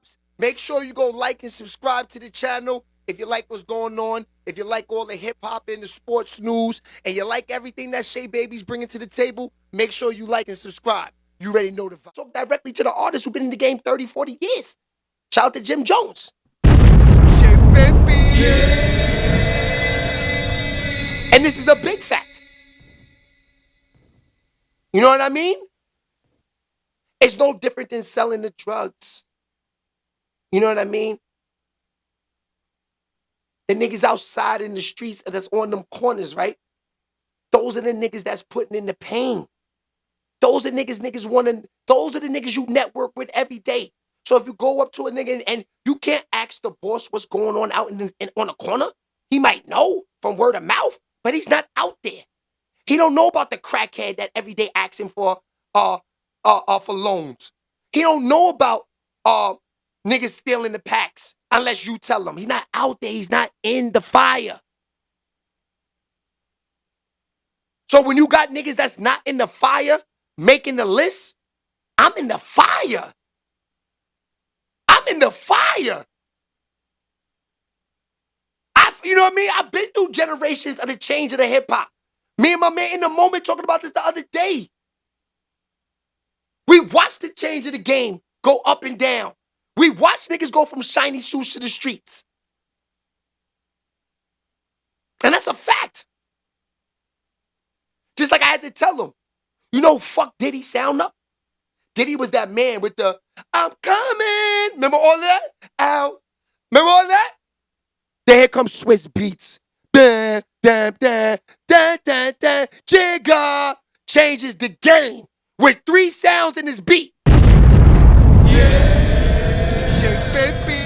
subs. Make sure you go like and subscribe to the channel if you like what's going on, if you like all the hip-hop and the sports news, and you like everything that Shea Baby's bringing to the table. Make sure you like and subscribe. You already know the vibe. Talk directly to the artists who've been in the game 30, 40 years. Shout out to Jim Jones. Shea Baby. Yeah. And this is a big fact. You know what I mean? It's no different than selling the drugs. You know what I mean? The niggas outside in the streets that's on them corners, right? Those are the niggas that's putting in the pain. Those are niggas want to, those are the niggas you network with every day. So if you go up to a nigga and you can't ask the boss what's going on out on the corner, he might know from word of mouth, but he's not out there. He don't know about the crackhead that every day asking for loans. He don't know about niggas stealing the packs unless you tell him. He's not out there. He's not in the fire. So when you got niggas that's not in the fire making the list, I'm in the fire. I'm in the fire. You know what I mean? I've been through generations of the change of the hip hop. Me and my man in the moment talking about this the other day. We watched the change of the game go up and down. We watched niggas go from shiny suits to the streets. And that's a fact. Just like I had to tell him, you know, fuck Diddy sound up. Diddy was that man with the, I'm coming. Remember all that? Ow. Remember all that? Then here comes Swiss Beats. Dun, dun, dun, dun, dun, dun. Jigga changes the game with 3 sounds in his beat. Yeah. Shake baby.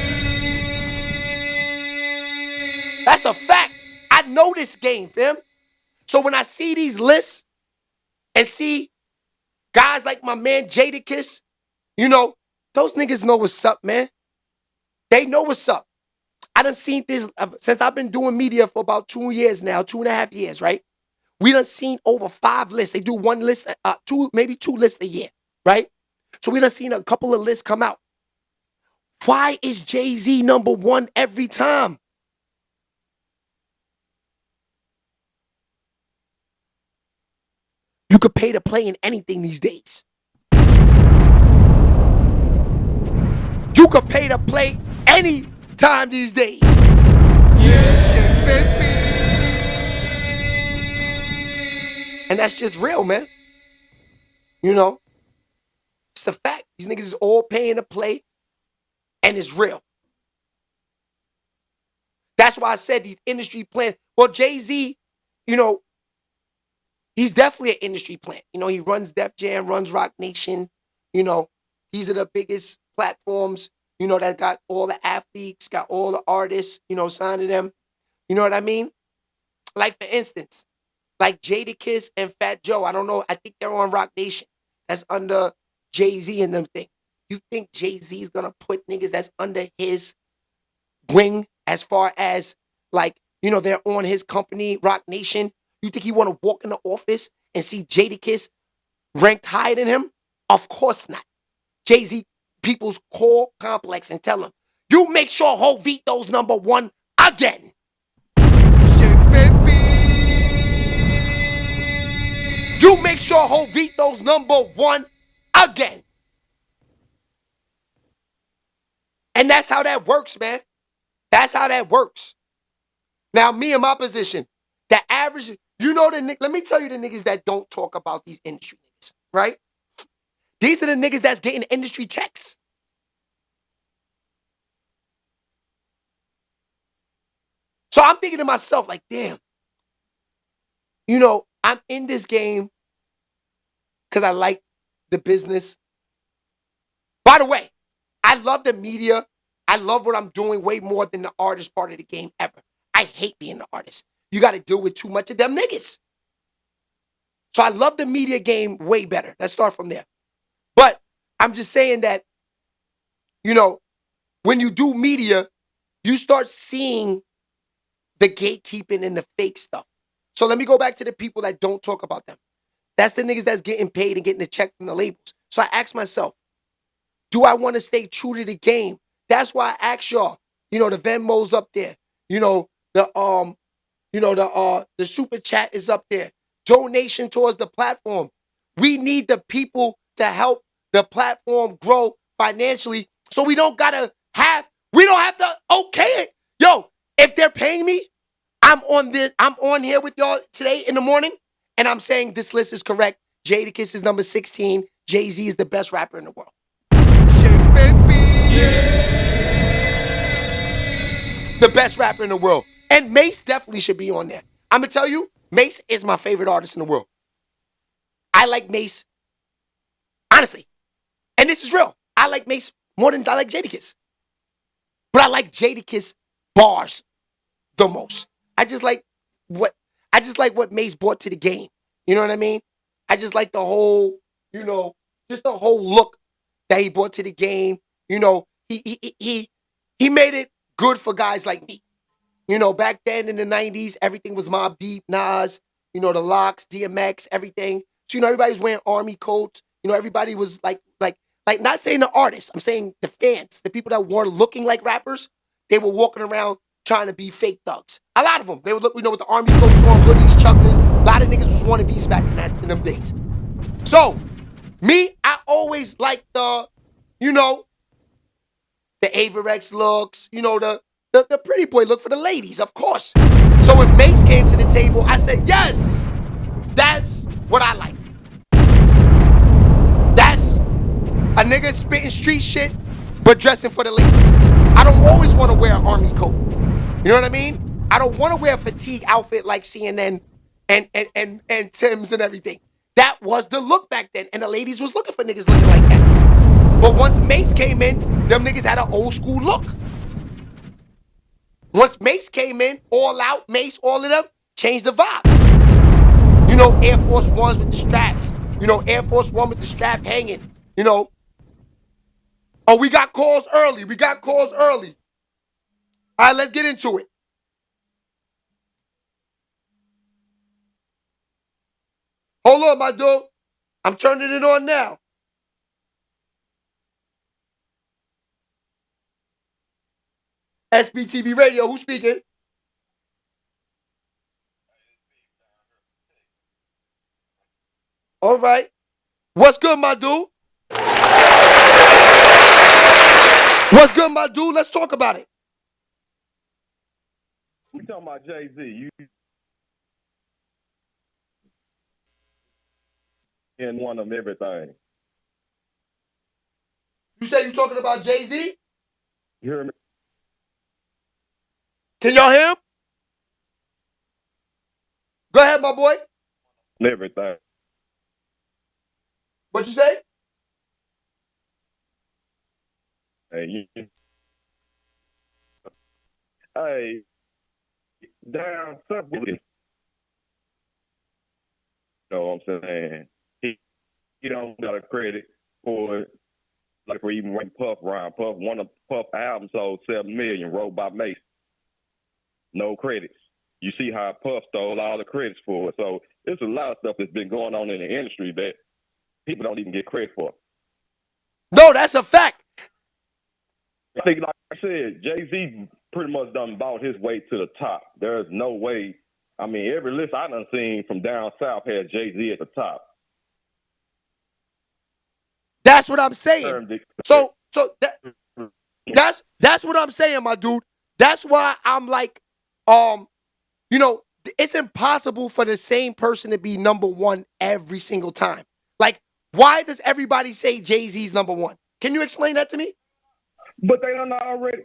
That's a fact. I know this game, fam. So when I see these lists and see guys like my man Jadakiss, you know, those niggas know what's up, man. They know what's up. I done seen this since I've been doing media for about 2 years now, 2.5 years, right? We done seen over 5 lists. They do one list, maybe 2 lists a year, right? So we done seen a couple of lists come out. Why is Jay-Z #1 every time? You could pay to play in anything these days. You could pay to play any time these days. Yeah, baby. And that's just real, man. You know, it's the fact. These niggas is all paying to play, and it's real. That's why I said these industry plans. Well, Jay-Z, you know, he's definitely an industry plant. You know, he runs Def Jam, runs Rock Nation. You know, these are the biggest platforms, you know, that got all the athletes, got all the artists, you know, signed to them. You know what I mean? Like, for instance, like Jadakiss and Fat Joe. I don't know. I think they're on Rock Nation. That's under Jay-Z and them thing. You think Jay-Z's going to put niggas that's under his wing as far as, like, you know, they're on his company, Rock Nation? You think he want to walk in the office and see Jadakiss ranked higher than him? Of course not. Jay-Z people's core complex and tell him, you make sure Jovito's #1 again. Shit, baby. You make sure Jovito's #1 again. And that's how that works, man. That's how that works. Now, me in my position, the average, you know, let me tell you the niggas that don't talk about these industry niggas, right? These are the niggas that's getting industry checks. So I'm thinking to myself, like, damn, you know, I'm in this game because I like the business. By the way, I love the media. I love what I'm doing way more than the artist part of the game ever. I hate being the artist. You got to deal with too much of them niggas. So I love the media game way better. Let's start from there. But I'm just saying that, you know, when you do media, you start seeing the gatekeeping and the fake stuff. So let me go back to the people that don't talk about them. That's the niggas that's getting paid and getting the check from the labels. So I asked myself, do I want to stay true to the game That's why I ask y'all, the Venmo's up there. The the super chat is up there. Donation towards the platform. We need the people to help the platform grow financially so we don't have to okay it. Yo, if they're paying me, I'm on here with y'all today in the morning, and I'm saying this list is correct. Jadakiss is number 16. Jay-Z is the best rapper in the world. The best rapper in the world. And Mace definitely should be on there. I'm going to tell you, Mace is my favorite artist in the world. I like Mace, honestly. And this is real. I like Mace more than I like Jadakiss. But I like Jadakiss bars the most. I just like what Mace brought to the game. You know what I mean? I just like the whole, just the whole look that he brought to the game. He made it good for guys like me. Back then in the 90s, everything was Mobb Deep, Nas, the Locks, DMX, everything. So, everybody was wearing army coats. Everybody was like, not saying the artists, I'm saying the fans, the people that were looking like rappers, they were walking around trying to be fake thugs. A lot of them. They would look, with the army coats on, hoodies, chuckers. A lot of niggas was wannabes back in them days. So, me, I always liked the Averex looks, the pretty boy look for the ladies, of course. So when Mace came to the table, I said, yes, that's what I like. That's a nigga spitting street shit, but dressing for the ladies. I don't always want to wear an army coat. You know what I mean? I don't want to wear a fatigue outfit like CNN and Tim's and everything. That was the look back then, and the ladies was looking for niggas looking like that. But once Mace came in, them niggas had an old school look. Once Mace came in, all out, Mace, all of them, changed the vibe. Air Force Ones with the straps. Air Force One with the strap hanging. Oh, we got calls early. All right, let's get into it. Hold on, my dude. I'm turning it on now. SBTV Radio, who's speaking? All right. What's good, my dude? What's good, my dude? Let's talk about it. We talking about Jay-Z. You in one of everything. You say you talking about Jay-Z? You hear me? Can y'all hear him? Go ahead, my boy. Everything. What you say? Hey, down something. You know what I'm saying? He don't got a credit for it. Like for even when Puff Rhyme. One of Puff albums sold 7 million, wrote by Mace. No credits. You see how Puff stole all the credits for it. So there's a lot of stuff that's been going on in the industry that people don't even get credit for. No, that's a fact. I think, like I said, Jay-Z pretty much done bought his way to the top. There's no way. I mean, every list I done seen from down south had Jay-Z at the top. That's what I'm saying. So that's what I'm saying, my dude. That's why I'm like, it's impossible for the same person to be number one every single time. Like, why does everybody say Jay-Z's number one? Can you explain that to me? But they don't already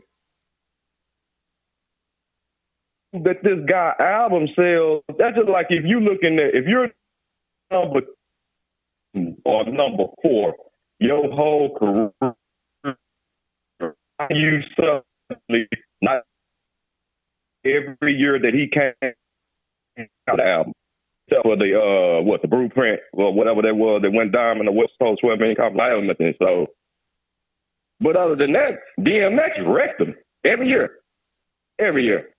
that this guy album sales. That's just like if you looking at if you're number 2 or number 4, your whole career you suddenly not every year that he came out the album. Except for the blueprint or whatever that was that went down in the West Coast 12 million copy album. So, but other than that, DMX wrecked them every year. Every year.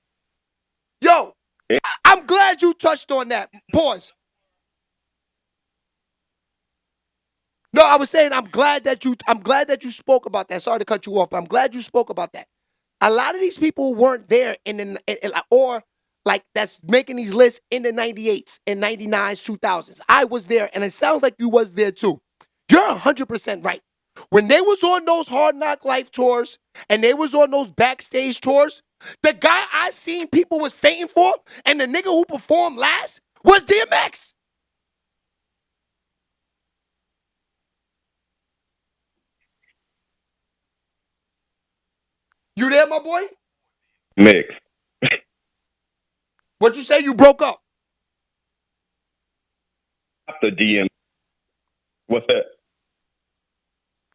Yo, I'm glad you touched on that. Pause. No, I was saying I'm glad that you spoke about that. Sorry to cut you off, but I'm glad you spoke about that. A lot of these people weren't there or like that's making these lists in the 98s and 99s, 2000s. I was there, and it sounds like you was there too. You're 100% right. When they was on those Hard Knock Life tours and they was on those backstage tours, the guy I seen people was fainting for and the nigga who performed last was DMX. You there, my boy? Mix. What you say? You broke up. After DM. What's that?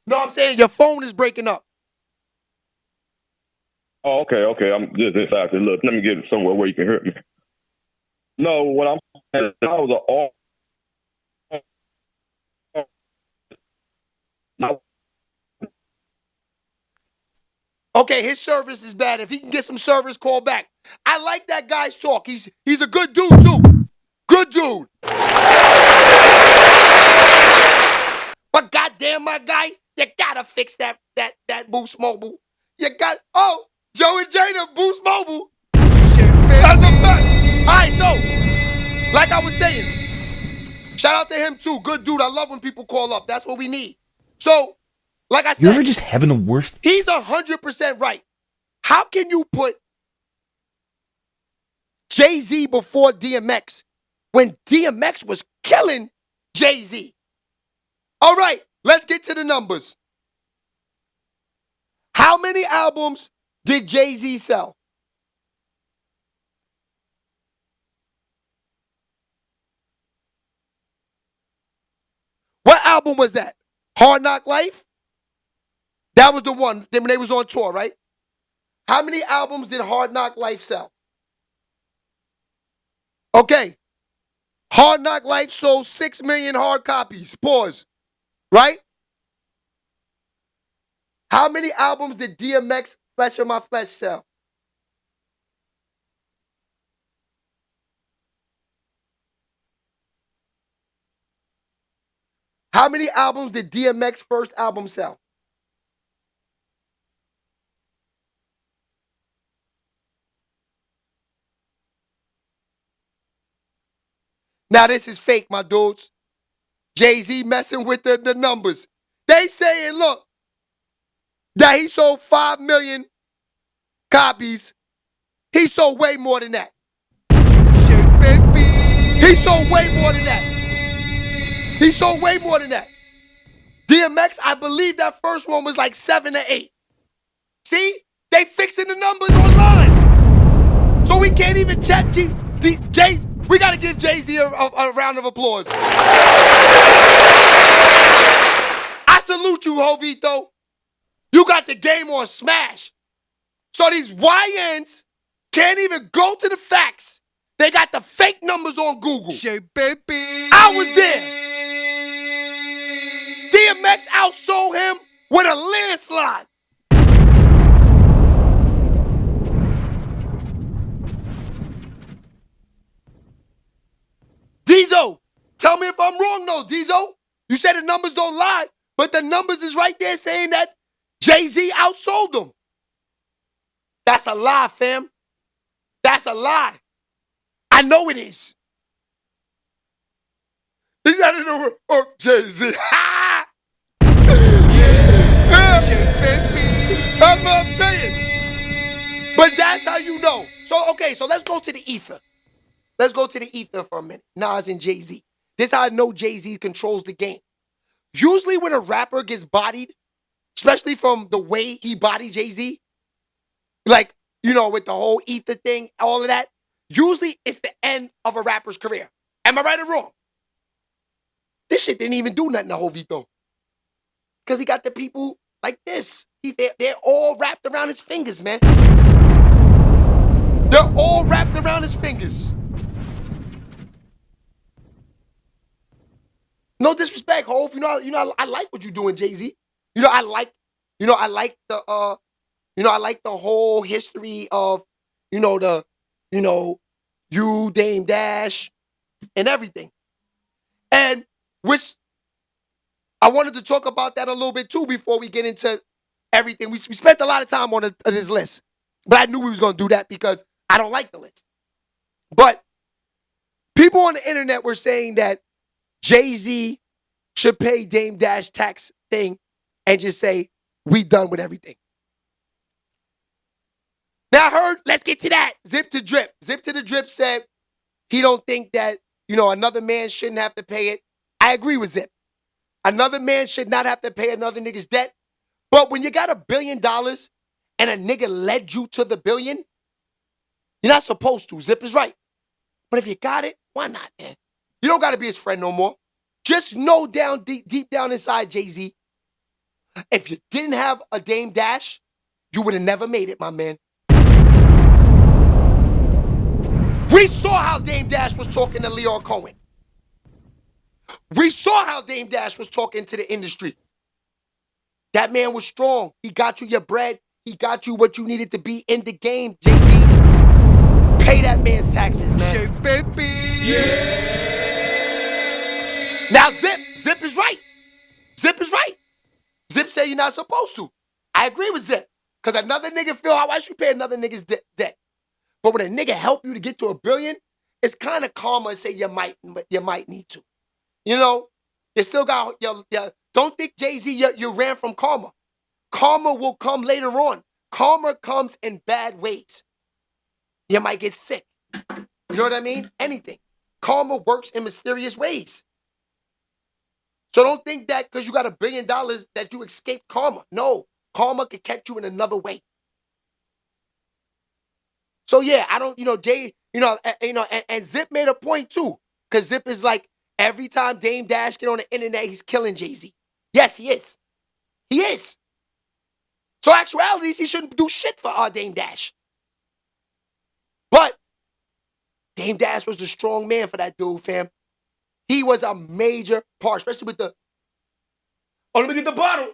No, I'm saying your phone is breaking up. Oh, okay. I'm just inside. Look, let me get it somewhere where you can hear me. No, what I'm saying, I was an all. Okay, his service is bad. If he can get some service, call back. I like that guy's talk. He's a good dude too. Good dude. But goddamn, my guy, you gotta fix that Boost Mobile. You got Joe and Jada Boost Mobile. That's a fact. All right, so like I was saying, shout out to him too. Good dude. I love when people call up. That's what we need. So, like I said, You're ever just having the worst? He's 100% right. How can you put Jay-Z before DMX when DMX was killing Jay-Z? All right, let's get to the numbers. How many albums did Jay-Z sell? What album was that? Hard Knock Life? That was the one when they was on tour, right? How many albums did Hard Knock Life sell? Okay. Hard Knock Life sold 6 million hard copies. Pause. Right? How many albums did DMX Flesh of My Flesh sell? How many albums did DMX first album sell? Now this is fake, my dudes. Jay-Z messing with the numbers. They saying, look, that he sold 5 million copies. He sold way more than that. He sold way more than that. He sold way more than that. DMX, I believe that first one was like 7 or 8. See? They fixing the numbers online. So we can't even chat Jay. We got to give Jay-Z a round of applause. I salute you, Jovito. You got the game on smash. So these YNs can't even go to the facts. They got the fake numbers on Google. I was there. DMX outsold him with a landslide. Diesel, tell me if I'm wrong though, Diesel. You said the numbers don't lie, but the numbers is right there saying that Jay-Z outsold them. That's a lie, fam. That's a lie. I know it is. He's out of the oh, Jay-Z. That's what I'm saying. But that's how you know. So, okay, so let's go to the ether. Let's go to the ether for a minute. Nas and Jay-Z. This is how I know Jay-Z controls the game. Usually when a rapper gets bodied, especially from the way he bodied Jay-Z, like, you know, with the whole ether thing, all of that, usually it's the end of a rapper's career. Am I right or wrong? This shit didn't even do nothing to Jovito. Because he got the people like this. They're all wrapped around his fingers, man. They're all wrapped around his fingers. No disrespect, Hov. You know, I like what you're doing, Jay-Z. I like the whole history of, you, Dame Dash, and everything. And which I wanted to talk about that a little bit too before we get into everything. We spent a lot of time on this list, but I knew we was going to do that because I don't like the list. But people on the internet were saying that Jay-Z should pay Dame Dash tax thing and just say, we done with everything. Now I heard, let's get to that. Zip to Drip. Zip to the Drip said he don't think that, another man shouldn't have to pay it. I agree with Zip. Another man should not have to pay another nigga's debt. But when you got $1 billion and a nigga led you to the billion, you're not supposed to. Zip is right. But if you got it, why not, man? You don't got to be his friend no more. Just know deep down inside, Jay-Z, if you didn't have a Dame Dash, you would have never made it, my man. We saw how Dame Dash was talking to Leo Cohen. We saw how Dame Dash was talking to the industry. That man was strong. He got you your bread. He got you what you needed to be in the game, Jay-Z. Pay that man's taxes, man. Yeah. Now, Zip is right. Zip is right. Zip said you're not supposed to. I agree with Zip. Because another nigga feel how I should pay another nigga's debt. But when a nigga help you to get to $1 billion, it's kind of karma and say you might need to. You still got your don't think Jay-Z you ran from karma. Karma will come later on. Karma comes in bad ways. You might get sick. You know what I mean? Anything. Karma works in mysterious ways. So don't think that because you got $1 billion that you escaped karma. No, karma can catch you in another way. So yeah, I don't, Jay, and Zip made a point too. Because Zip is like, every time Dame Dash get on the internet, he's killing Jay-Z. Yes, he is. He is. So actuality, he shouldn't do shit for Dame Dash. But Dame Dash was the strong man for that dude, fam. He was a major part, especially with the... Oh, let me get the bottle.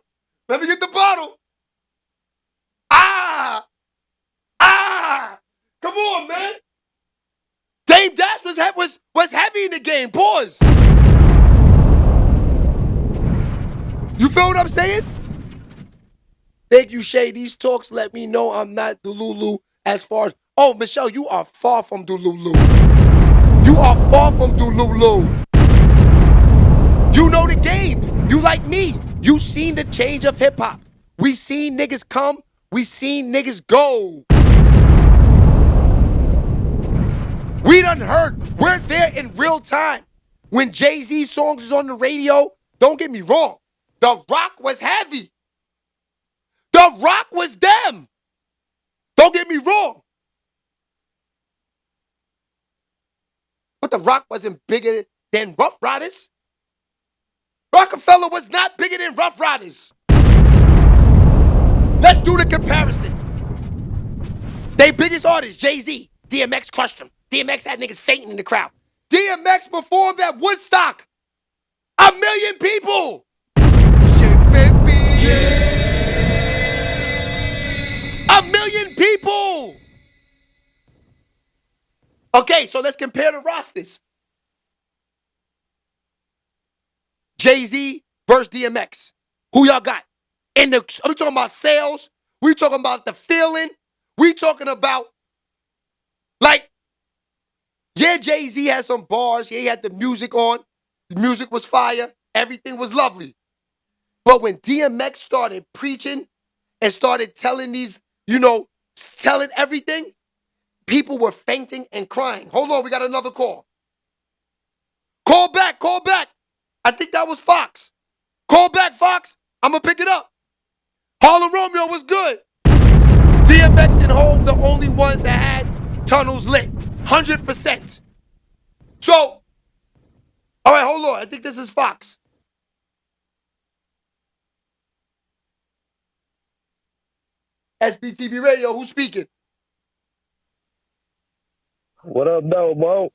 Let me get the bottle. Come on, man. Dame Dash was heavy in the game. Pause. You feel what I'm saying? Thank you, Shay. These talks let me know I'm not Delulu as far as... Oh, Michelle, you are far from Delulu. You are far from Delulu. You know the game. You like me. You seen the change of hip-hop. We seen niggas come. We seen niggas go. We done heard. We're there in real time. When Jay-Z songs was on the radio, don't get me wrong. The Rock was heavy. The Rock was them. Don't get me wrong. But The Rock wasn't bigger than Rough Riders. Rockefeller was not bigger than Rough Riders. Let's do the comparison. They biggest artists, Jay-Z. DMX crushed them. DMX had niggas fainting in the crowd. DMX performed at Woodstock. 1 million people. Yeah. 1 million people. Okay, so let's compare the rosters. Jay-Z versus DMX. Who y'all got? Are we talking about sales? We talking about the feeling? We talking about, like, yeah, Jay-Z had some bars. Yeah, he had the music on. The music was fire. Everything was lovely. But when DMX started preaching and started telling these, telling everything, people were fainting and crying. Hold on, we got another call. Call back. I think that was Fox. Call back, Fox. I'm going to pick it up. Harlem Romeo was good. DMX and Hov, the only ones that had tunnels lit. 100%. So, all right, hold on. I think this is Fox. SBTV Radio, who's speaking? What up, though, bro?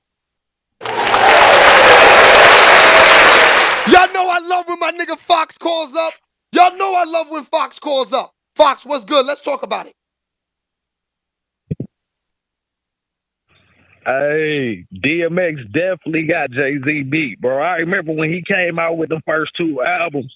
Y'all know I love when my nigga Fox calls up. Y'all know I love when Fox calls up. Fox, what's good? Let's talk about it. Hey, DMX definitely got Jay-Z beat, bro. I remember when he came out with the first two albums.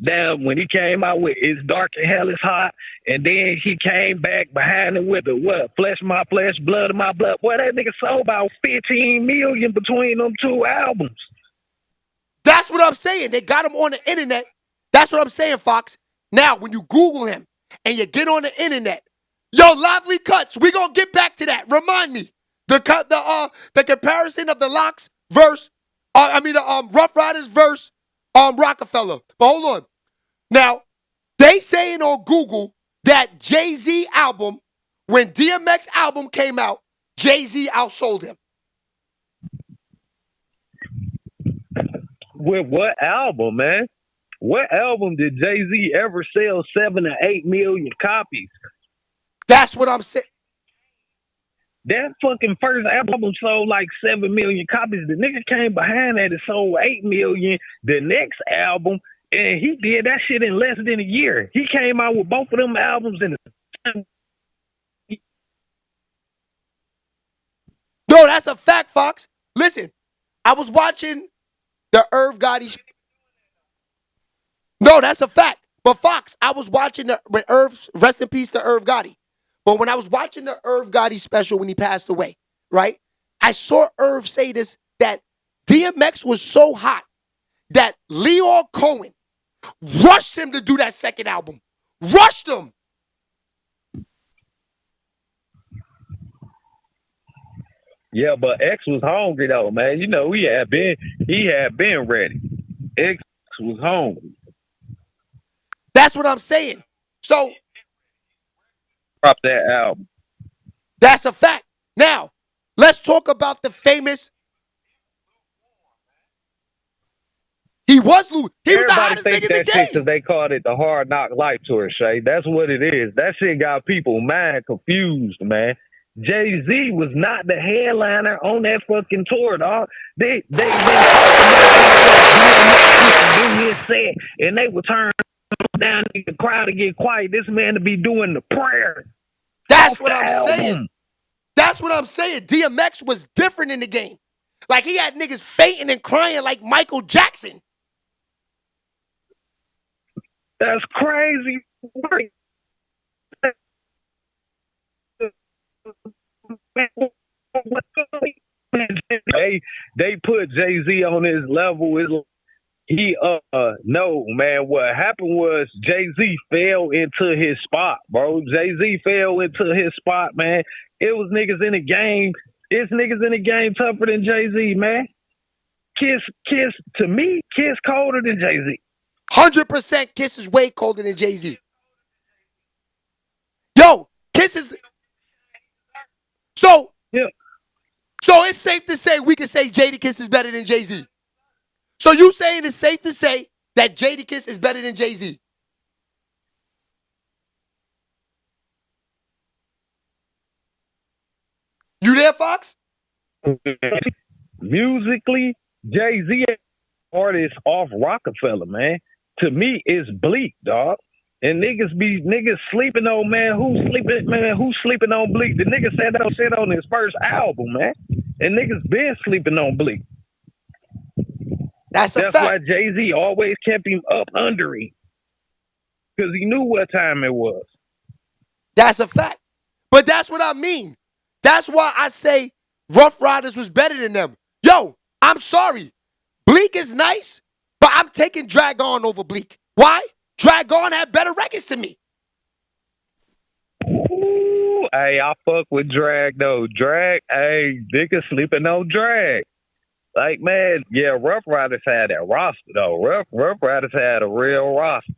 Damn, when he came out with It's Dark and Hell is Hot, and then he came back behind it with the what? Flesh of my flesh, blood of my blood. Boy, that nigga sold about 15 million between them two albums. That's what I'm saying. They got him on the internet. That's what I'm saying, Fox. Now, when you Google him and you get on the internet, yo, Lively Cuts, we gonna get back to that. Remind me. The comparison of the Locks verse, the Rough Riders verse Rockefeller. But hold on. Now, they saying on Google that Jay-Z album, when DMX album came out, Jay-Z outsold him. With what album, man? What album did Jay-Z ever sell 7 to 8 million copies? That's what I'm saying. That fucking first album sold like 7 million copies. The nigga came behind that and sold 8 million. The next album, and he did that shit in less than a year. He came out with both of them albums in the No, that's a fact, Fox. Listen, I was watching the Irv Gotti. No, that's a fact. But Fox, I was watching when Irv, rest in peace to Irv Gotti. But when I was watching the Irv Gotti special when he passed away, right? I saw Irv say this, that DMX was so hot that Leon Cohen rushed him to do that second album. Rushed him. Yeah, but X was hungry though, man. You know, he had been ready. X was hungry. That's what I'm saying. So Drop that album. that's a fact. Now, let's talk about the famous. He was the Everybody hottest think nigga in that the shit game. because they called it the Hard Knock Life Tour, Shay. That's what it is. That shit got people mind confused, man. Jay-Z was not the headliner on that fucking tour, dog. They been talking about do his set, and they would turn down the crowd to get quiet. This man to be doing the prayer. That's what I'm saying. That's what I'm saying. DMX was different in the game. Like he had niggas fainting and crying like Michael Jackson. That's crazy. They put Jay-Z on his level. No, man, what happened was Jay-Z fell into his spot, bro. Jay-Z fell into his spot, man. It was niggas in the game. It's niggas in the game tougher than Jay-Z, man. To me, Kiss colder than Jay-Z. 100% Kiss is way colder than Jay-Z. Yo, Kiss is. So, yeah. So it's safe to say we can say Jadakiss is better than Jay-Z. So you saying it's safe to say that Jadakiss is better than Jay-Z? You there, Fox? Musically, Jay-Z artist off Rockefeller, man. To me, it's Bleak, dog. And niggas sleeping on, man. Who's sleeping on Bleak? The nigga said that shit on his first album, man. And niggas been sleeping on Bleak. That's fact. Why Jay-Z always kept him up under him. Because he knew what time it was. That's a fact. But that's what I mean. That's why I say Rough Riders was better than them. Yo, I'm sorry. Bleak is nice, but I'm taking Dragon over Bleak. Why? Dragon had better records to me. Ooh, hey, I fuck with Drag though. Drag, hey, niggas sleeping on Drag. Like, man, yeah, Rough Riders had that roster though. Rough Riders had a real roster.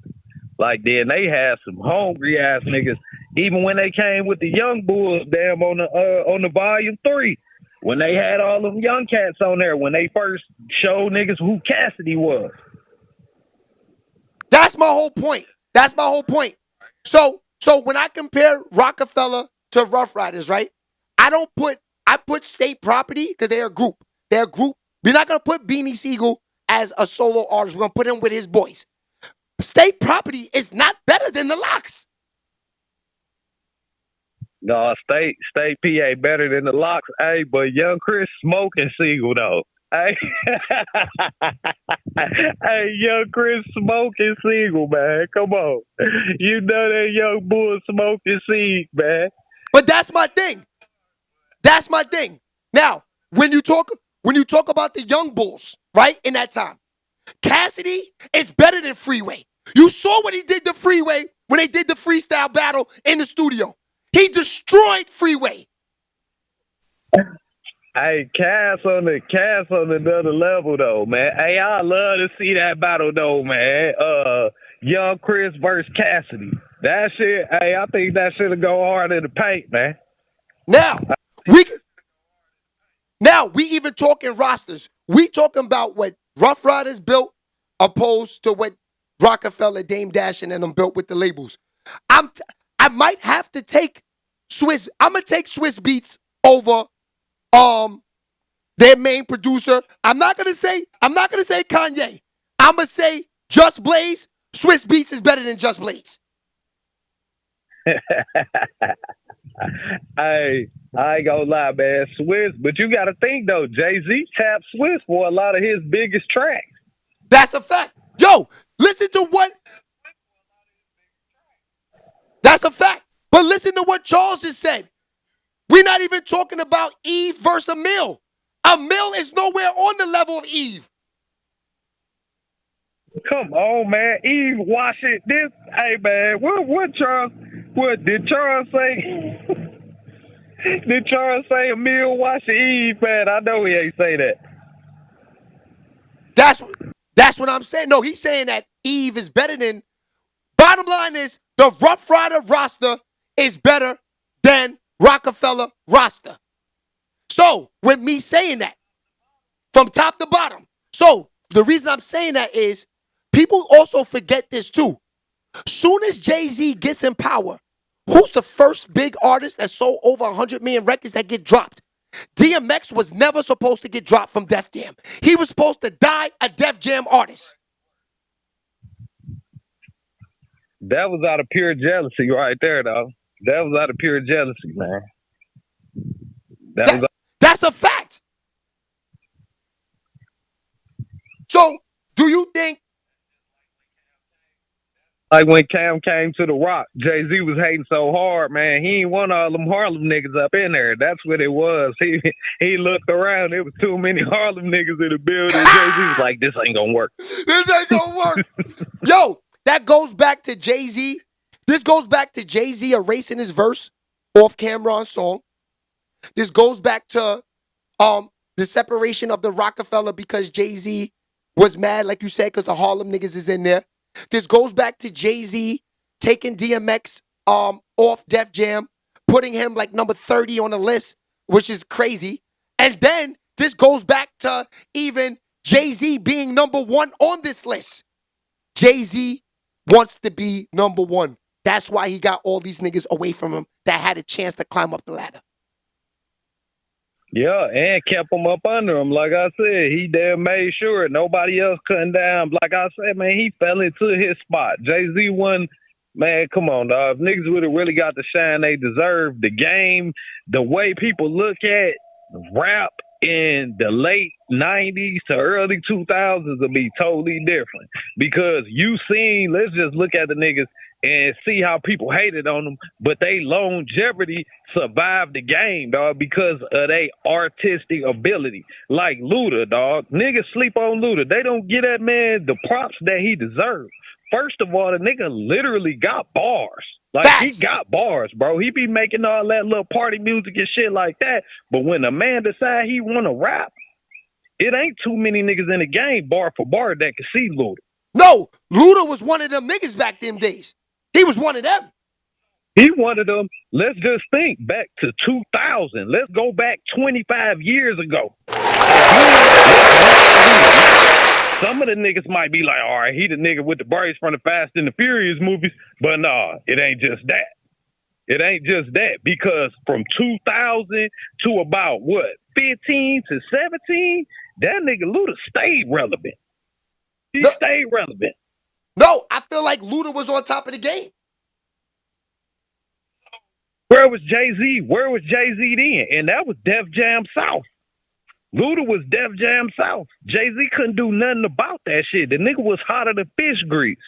Like, then they had some hungry ass niggas. Even when they came with the Young Bulls, damn, on the volume 3, when they had all them young cats on there, when they first showed niggas who Cassidy was. That's my whole point. So when I compare Rockefeller to Rough Riders, right? I put State Property because they're a group. We're not gonna put Beanie Siegel as a solo artist. We're gonna put him with his boys. State Property is not better than the Locks. No, state PA better than the locks. Hey, but young Chris smoking single though. Hey, hey, young Chris smoking single, man. Come on, you know that young boy smoking seed, man. But that's my thing. That's my thing. Now, when you talk about the young bulls, right, in that time, Cassidy is better than Freeway. You saw what he did to Freeway when they did the freestyle battle in the studio. He destroyed Freeway. Hey, Cass on another level though, man. Hey, I love to see that battle though, man. Young Chris versus Cassidy. That shit. Hey, I think that should go hard in the paint, man. Now, we even talking rosters. We talking about what Rough Riders built opposed to what Rockefeller, Dame Dash, and them built with the labels. I might have to take Swiss. I'm gonna take Swiss Beats over their main producer. I'm not gonna say Kanye. I'm gonna say Just Blaze. Swiss Beats is better than Just Blaze. Hey, I ain't gonna lie, man. Swiss, but you got to think though. Jay-Z tapped Swiss for a lot of his biggest tracks. That's a fact. Yo, listen to what. That's a fact. But listen to what Charles just said. We're not even talking about Eve versus Emil. Emil is nowhere on the level of Eve. Come on, man. Eve, wash it. This, hey, man. What Charles? What did Charles say? Did Charles say Emil wash Eve, man? I know he ain't say that. That's what I'm saying. No, he's saying that Eve is better than. Bottom line is the Rough Rider roster is better than Rockefeller roster. So, with me saying that, from top to bottom. So, the reason I'm saying that is people also forget this too. Soon as Jay-Z gets in power, who's the first big artist that sold over 100 million records that get dropped? DMX was never supposed to get dropped from Def Jam. He was supposed to die a Def Jam artist. That was out of pure jealousy right there, though. That was out of pure jealousy, man. That's a fact. So, do you think? Like when Cam came to The Rock, Jay-Z was hating so hard, man. He ain't want all them Harlem niggas up in there. That's what it was. He looked around. There was too many Harlem niggas in the building. Jay-Z was like, this ain't gonna work. This ain't gonna work. Yo, that goes back to Jay-Z. This goes back to Jay-Z erasing his verse off camera on song. This goes back to the separation of the Rockefeller because Jay-Z was mad, like you said, because the Harlem niggas is in there. This goes back to Jay-Z taking DMX off Def Jam, putting him like number 30 on the list, which is crazy. And then this goes back to even Jay-Z being number one on this list. Jay-Z wants to be number one. That's why he got all these niggas away from him that had a chance to climb up the ladder. Yeah, and kept him up under him. Like I said, he damn made sure nobody else cutting down. Like I said, man, he fell into his spot. Jay-Z won. Man, come on, dog. If niggas would have really got the shine they deserve, the game, the way people look at rap in the late 90s to early 2000s will be totally different. Because you seen, let's just look at the niggas and see how people hated on them, but they longevity survived the game, dog, because of their artistic ability. Like Luda, dog. Niggas sleep on Luda. They don't get that man the props that he deserves. First of all, the nigga literally got bars. Like, Facts. He got bars, bro. He be making all that little party music and shit like that. But when a man decide he want to rap, it ain't too many niggas in the game, bar for bar, that can see Luda. No, Luda was one of them niggas back them days. He was one of them. He one of them. Let's just think back to 2000. Let's go back 25 years ago. Some of the niggas might be like, all right, he the nigga with the braids from the Fast and the Furious movies. But nah, it ain't just that. It ain't just that. Because from 2000 to about, 15 to 17, that nigga Luda stayed relevant. He stayed relevant. No, I feel like Luda was on top of the game. Where was Jay-Z? Where was Jay-Z then? And that was Def Jam South. Luda was Def Jam South. Jay-Z couldn't do nothing about that shit. The nigga was hotter than fish grease.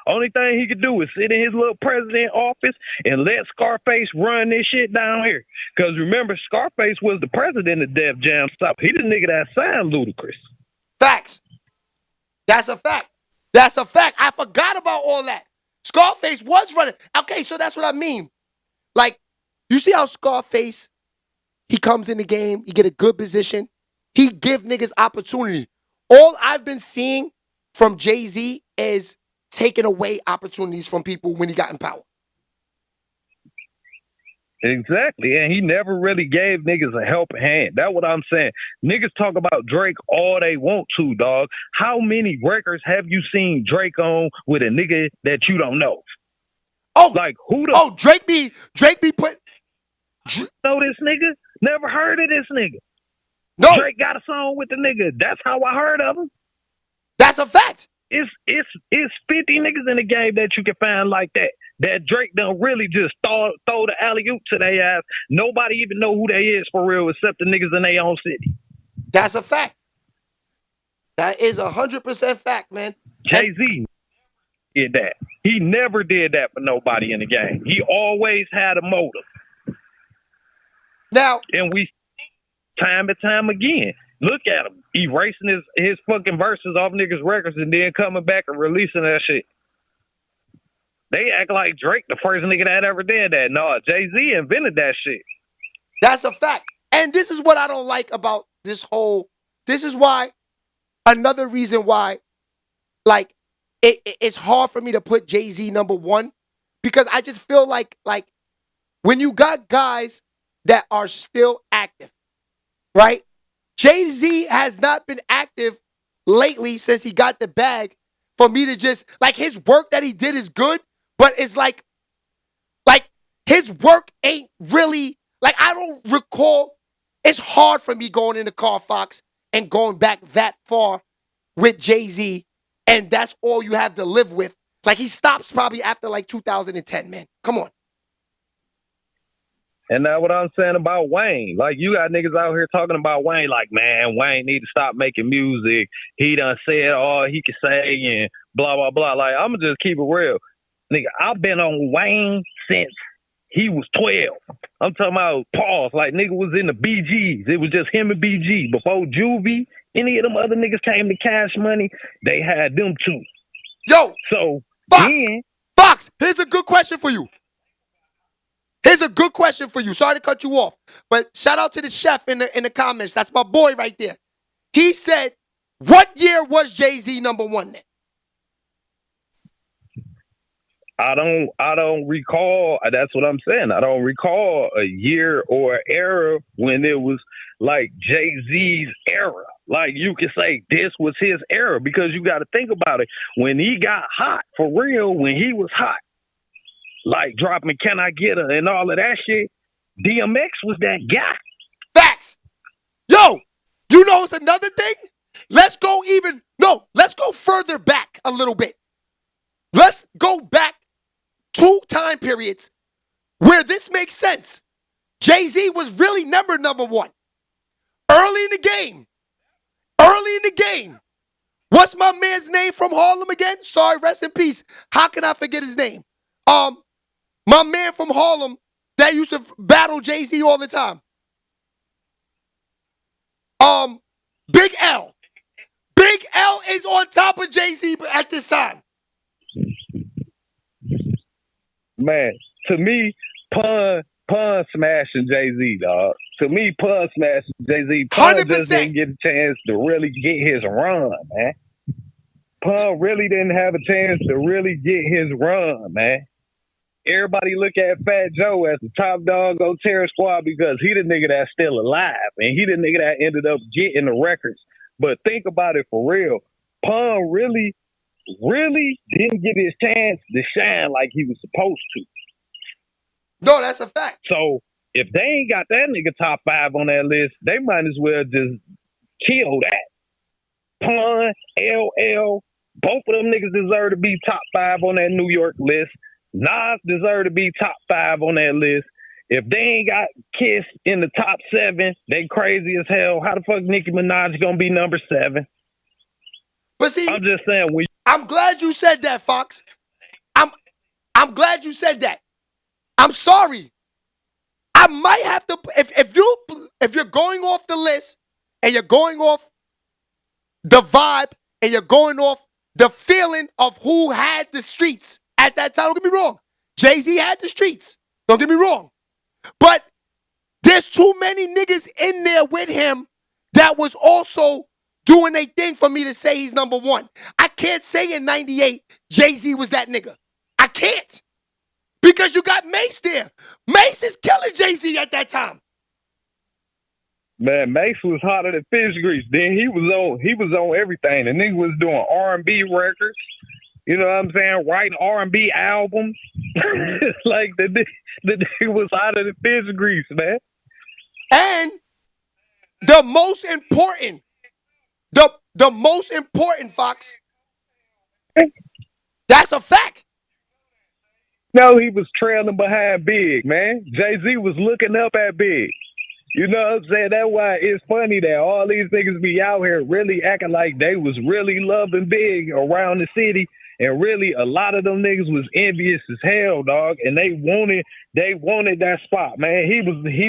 Only thing he could do is sit in his little president office and let Scarface run this shit down here. Because remember, Scarface was the president of Def Jam South. He the nigga that signed Ludacris. Facts. That's a fact. That's a fact. I forgot about all that. Scarface was running. Okay, so that's what I mean. Like, you see how Scarface, he comes in the game, he get a good position, he give niggas opportunity. All I've been seeing from Jay-Z is taking away opportunities from people when he got in power. Exactly. And he never really gave niggas a helping hand. That's what I'm saying. Niggas talk about Drake all they want to, dog. How many records have you seen Drake on with a nigga that you don't know? Oh, like who the Drake be put. Know this nigga? Never heard of this nigga. No. Drake got a song with the nigga. That's how I heard of him. That's a fact. It's 50 niggas in the game that you can find like that. That Drake done really just throw the alley-oop to their ass. Nobody even know who they is for real except the niggas in their own city. That's a fact. That is 100% fact, man. Jay-Z did that. He never did that for nobody in the game. He always had a motive. Now, and we time and time again, look at him erasing his fucking verses off niggas' records and then coming back and releasing that shit. They act like Drake the first nigga that ever did that. No, Jay-Z invented that shit. That's a fact. And this is what I don't like about this whole. This is why, another reason why, like, it's hard for me to put Jay-Z number one, because I just feel like when you got guys that are still active, right? Jay-Z has not been active lately since he got the bag for me to just, like, his work that he did is good, but it's like his work ain't really, like, I don't recall. It's hard for me going into Car Fox and going back that far with Jay-Z, and that's all you have to live with. Like, he stops probably after like 2010, man. Come on. And that's what I'm saying about Wayne. Like, you got niggas out here talking about Wayne like, man, Wayne need to stop making music. He done said all he can say and blah, blah, blah. Like, I'm going to just keep it real. Nigga, I've been on Wayne since he was 12. I'm talking about pause. Like, nigga was in the BGs. It was just him and BG. Before Juvie, any of them other niggas came to Cash Money, they had them too. Yo, so Fox, here's a good question for you. Here's a good question for you. Sorry to cut you off, but shout out to the chef in the comments. That's my boy right there. He said, what year was Jay-Z number one then? I don't recall. That's what I'm saying. I don't recall a year or era when it was like Jay-Z's era. Like, you could say this was his era, because you got to think about it. When he got hot, for real, when he was hot, like dropping Can I Get Her and all of that shit, DMX was that guy. Facts. Yo, you know it's another thing? Let's go further back a little bit. Let's go back 2 time periods where this makes sense. Jay-Z was really number one. Early in the game. What's my man's name from Harlem again? Sorry, rest in peace. How can I forget his name? My man from Harlem that used to battle Jay-Z all the time. Big L. Big L is on top of Jay-Z at this time. Man, to me, Pun smashing Jay-Z, dog. To me, Pun smashing Jay-Z. Pun 100%. just didn't get a chance to really get his run, man. Pun really didn't have a chance to really get his run, man. Everybody look at Fat Joe as the top dog on Terror Squad because he the nigga that's still alive, and he the nigga that ended up getting the records. But think about it for real. Pun really didn't get his chance to shine like he was supposed to. No, that's a fact. So if they ain't got that nigga top 5 on that list, they might as well just kill that. Pun, LL, both of them niggas deserve to be top 5 on that New York list. Nas deserve to be top 5 on that list. If they ain't got Kiss in the top 7, they crazy as hell. How the fuck Nicki Minaj gonna be number 7? But see, I'm just saying, I'm glad you said that, Fox. I'm glad you said that. I'm sorry. I might have to if you're going off the list and you're going off the vibe and you're going off the feeling of who had the streets at that time. Don't get me wrong. Jay-Z had the streets. Don't get me wrong. But there's too many niggas in there with him that was also doing a thing for me to say he's number one. I can't say in 98 Jay-Z was that nigga. I can't. Because you got Mace there. Mace is killing Jay-Z at that time. man, Mace was hotter than fish grease. Then he was on everything. The nigga was doing R&B records. You know what I'm saying? Writing R&B albums. Like the nigga was hotter than fish grease, man. And the most important, the most important, Fox, that's a fact. No, he was trailing behind Big, man. Jay-Z was looking up at Big. You know what I'm saying? That's why it's funny that all these niggas be out here really acting like they was really loving Big around the city. And really, a lot of them niggas was envious as hell, dog. And they wanted that spot, man. He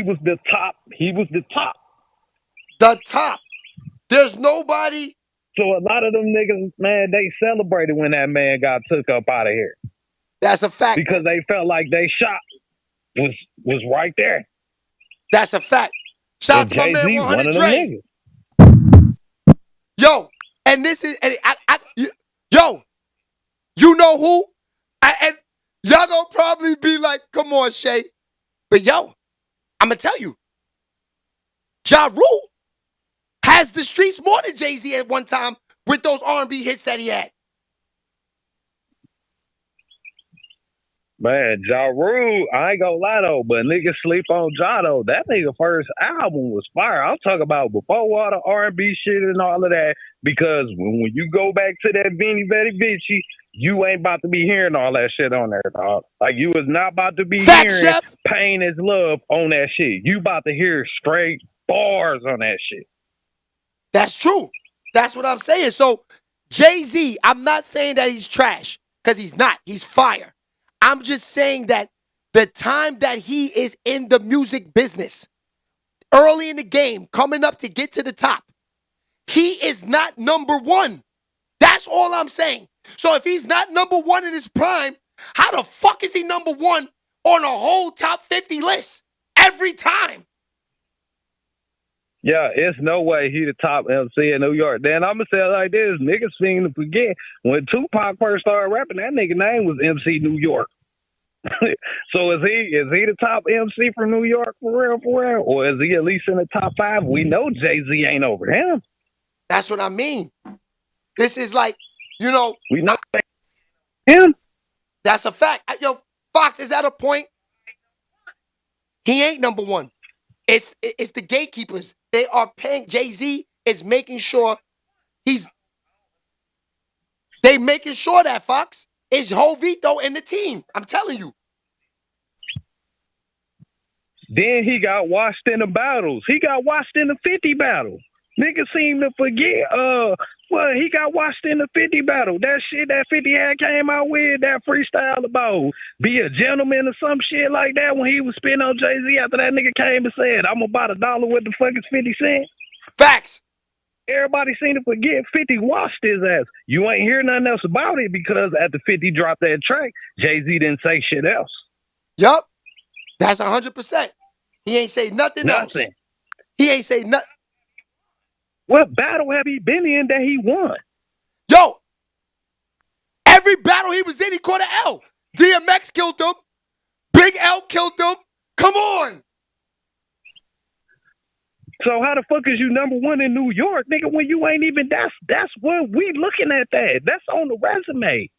was the top. He was the top. The top. There's nobody. So a lot of them niggas, man, they celebrated when that man got took up out of here. That's a fact. Because they felt like they shot was right there. That's a fact. Shout out to my man 100 Dre. Yo, and this is, and yo, you know who? And y'all gonna probably be like, come on, Shay. But yo, I'm gonna tell you, Ja Rule has the streets more than Jay-Z at one time with those R&B hits that he had. Man, Ja Rule, I ain't gonna lie though, but niggas sleep on Ja though. That nigga first album was fire. I'm talking about before all the R&B shit and all of that, because when you go back to that Veni Vidi Vici, you ain't about to be hearing all that shit on there, dog. Like, you was not about to be hearing Chef. Pain is Love on that shit. You about to hear straight bars on that shit. That's true. That's what I'm saying. So, Jay-Z, I'm not saying that he's trash, because he's not. He's fire. I'm just saying that the time that he is in the music business, early in the game, coming up to get to the top, he is not number one. That's all I'm saying. So if he's not number one in his prime, how the fuck is he number one on a whole top 50 list every time? Yeah, it's no way he the top MC in New York. Then I'm going to say it like this. Niggas seem to forget when Tupac first started rapping, that nigga name was MC New York. So is he the top MC from New York for real? Or is he at least in the top 5? We know Jay-Z ain't over him. That's what I mean. This is like, you know. We know him. That's a fact. Yo, Fox is at a point. He ain't number one. It's the gatekeepers. They are paying. Jay-Z is making sure they making sure that, Fox. It's Jovito and the team. I'm telling you. Then he got washed in the battles. He got washed in the 50 battle. Niggas seem to forget. Well, he got washed in the 50 battle. That shit that 50 had came out with, that freestyle about be a gentleman or some shit like that when he was spitting on Jay-Z after that nigga came and said, I'm about $1. What the fuck is 50 cents? Facts. Everybody seem to forget 50 washed his ass. You ain't hear nothing else about it because after 50 dropped that track, Jay-Z didn't say shit else. Yup. That's 100%. He ain't say nothing else. He ain't say nothing. What battle have he been in that he won? Yo, every battle he was in, he caught an L. DMX killed him. Big L killed him. Come on. So how the fuck is you number one in New York, nigga, when you ain't even, that's what we looking at that. That's on the resume.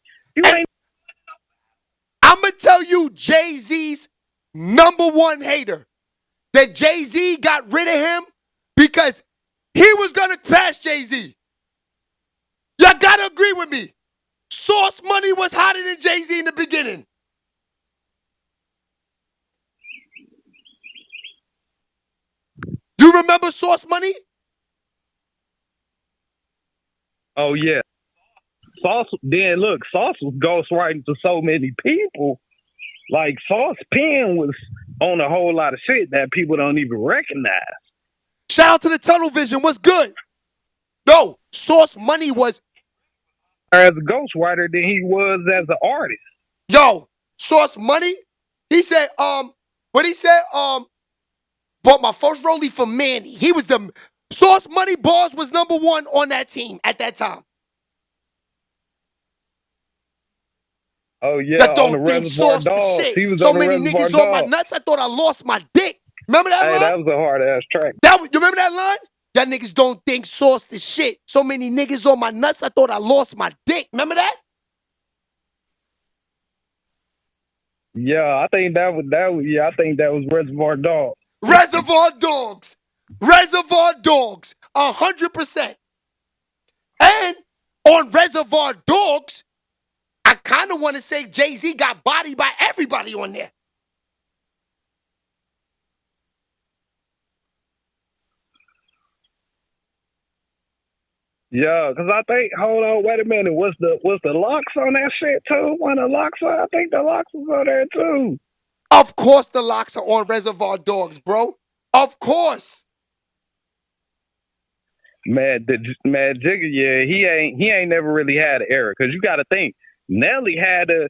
I'm going to tell you Jay-Z's number one hater. That Jay-Z got rid of him because he was going to pass Jay-Z. Y'all got to agree with me. Source Money was hotter than Jay-Z in the beginning. You remember Source Money? Oh yeah. Sauce Sauce was ghostwriting to so many people. Like Sauce pen was on a whole lot of shit that people don't even recognize. Shout out to the Tunnel Vision. What's good? No, Source Money was, As a ghostwriter than he was as an artist. yo, Source Money. He said, what he said, bought my first rollie for Manny. He was the Source Money. Bars was number one on that team at that time. Oh yeah, That on the don't think Reservoir Source the Dogs. shit. He was So on the many Reservoir niggas on my Dogs. nuts, I thought I lost my dick. Remember that Hey, line? that was a hard ass track. You remember that line? Y'all niggas don't think Source the shit. So many niggas on my nuts, I thought I lost my dick. Remember that? Yeah, I think that was Reservoir Dogs. Reservoir Dogs. Reservoir Dogs. 100%. And on Reservoir Dogs, I kind of want to say Jay-Z got bodied by everybody on there. Yeah, because I think, hold on, wait a minute, was the Locks on that shit too? One of the Locks I think the Locks was on there too. Of course the Locks are on Reservoir Dogs, bro. Of course. Mad Jigga, yeah, he ain't never really had an era. Because you got to think, Nelly had the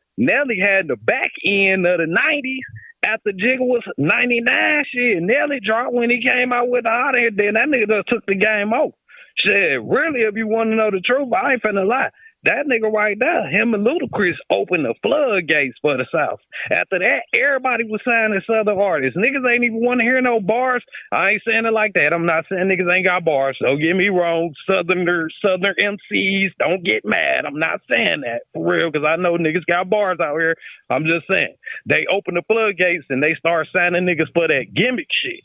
back end of the 90s after Jigga was 99 shit. Nelly dropped when he came out with the hot air, then that nigga just took the game off. Shit, really, if you want to know the truth, I ain't finna lie. That nigga right there, him and Ludacris opened the floodgates for the South. After that, everybody was signing Southern artists. Niggas ain't even want to hear no bars. I ain't saying it like that. I'm not saying niggas ain't got bars. Don't get me wrong. Southern MCs, don't get mad. I'm not saying that for real because I know niggas got bars out here. I'm just saying. They opened the floodgates and they start signing niggas for that gimmick shit.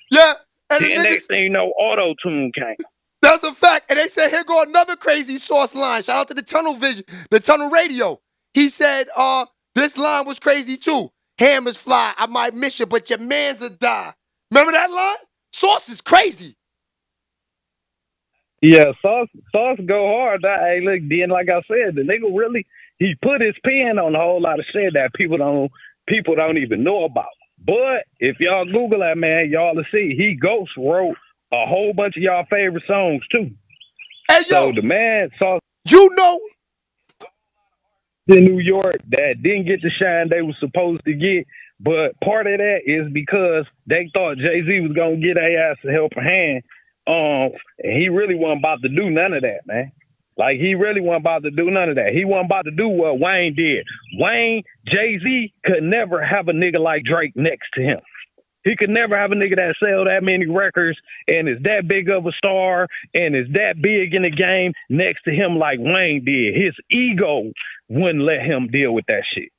Yeah. And then next thing you know, auto-tune came. That's a fact. And they said, here go another crazy Source line. Shout out to the Tunnel Vision, the Tunnel Radio. He said, this line was crazy too. Hammers fly, I might miss you, but your man's a die. Remember that line? Source is crazy. Yeah, Sauce go hard. Hey, look, then like I said, the nigga really, he put his pen on a whole lot of shit that people don't even know about. But if y'all Google that man, y'all will see he ghost wrote a whole bunch of y'all favorite songs too. Hey, so yo, the man saw you know in New York that didn't get the shine they were supposed to get, but part of that is because they thought Jay-Z was gonna get their ass a helping hand. And he really wasn't about to do none of that, man. Like he really wasn't about to do none of that. He wasn't about to do what Wayne did. Jay-Z could never have a nigga like Drake next to him. He could never have a nigga that sell that many records and is that big of a star and is that big in the game next to him like Wayne did. His ego wouldn't let him deal with that shit.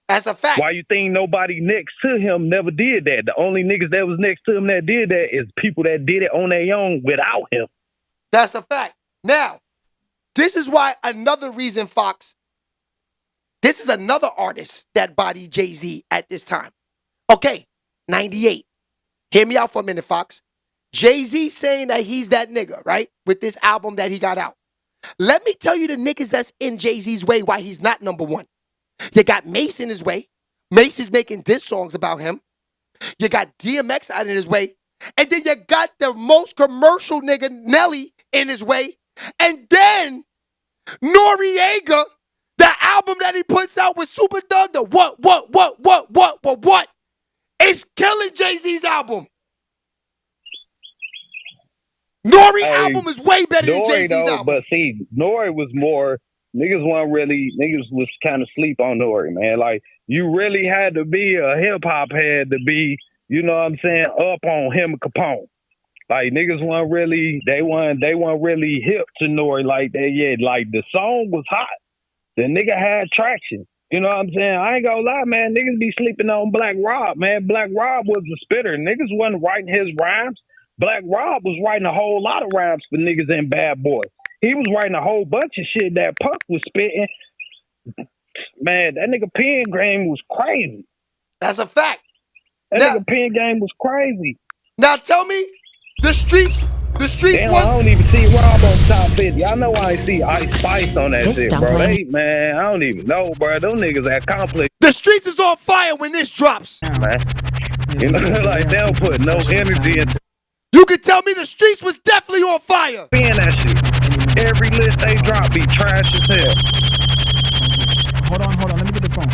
That's a fact. Why you think nobody next to him never did that? The only niggas that was next to him that did that is people that did it on their own without him. That's a fact. Now, this is why another reason, Fox, this is another artist that bodied Jay-Z at this time. Okay, 98. Hear me out for a minute, Fox. Jay-Z saying that he's that nigga, right? With this album that he got out. Let me tell you the niggas that's in Jay-Z's way why he's not number one. You got Mace in his way. Mace is making diss songs about him. You got DMX out in his way. And then you got the most commercial nigga, Nelly, in his way. And then Noriega, the album that he puts out with Super Thug, the what, is killing Jay-Z's album. Nori album is way better than Jay-Z's album. But see, Nori was more, niggas was kind of sleep on Nori, man. Like, you really had to be a hip-hop head to be, you know what I'm saying, up on him and Capone. Like, niggas weren't really, they weren't really hip to Nori like that yet. Like, the song was hot. The nigga had traction. You know what I'm saying? I ain't gonna lie, man. Niggas be sleeping on Black Rob, man. Black Rob was a spitter. Niggas wasn't writing his rhymes. Black Rob was writing a whole lot of rhymes for niggas in Bad Boy. He was writing a whole bunch of shit that Puck was spitting. Man, that nigga pen game was crazy. That's a fact. That nigga pen game was crazy. Now tell me The streets Damn, I was. don't even see Rob on top 50. I know I ain't see Ice Spice on that shit, bro. They, man, I don't even know, bro. Them niggas at complex. The streets is on fire when this drops. Man. You know, like they don't put no energy into You can tell me the streets was definitely on fire. being that shit. Every list they drop be trash as hell. Hold on. Let me get the phone.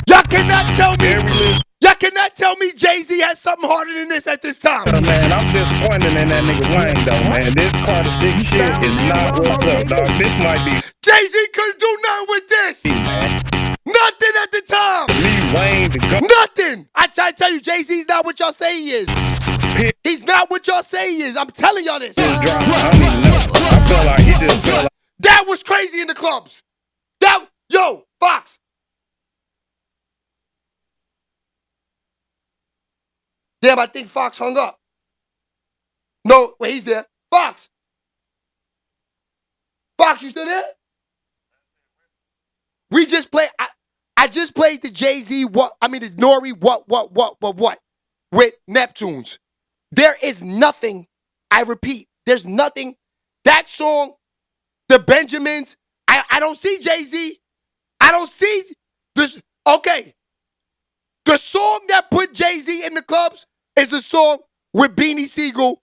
Y'all cannot tell me. Every list. Y'all cannot tell me Jay-Z had something harder than this at this time. Man, I'm disappointed in that nigga Wayne though, man. This Carter 6 shit is not what's up, dog. This might be Jay-Z couldn't do nothing with this. man. Nothing at the time. Lee Wayne to go. Nothing. I try to tell you, Jay-Z's not what y'all say he is. He's not what y'all say he is. I'm telling y'all this. Just drop. I don't even know. I feel like he just felt like That was crazy in the clubs. Yo, Fox. Damn, I think Fox hung up. No, wait, he's there. Fox. Fox, you still there? We just played. I just played the Jay-Z the Nori what with Neptunes. There is nothing, I repeat, there's nothing. That song, the Benjamins, I don't see Jay-Z. I don't see this. Okay. The song that put Jay-Z in the clubs is the song with Beanie Siegel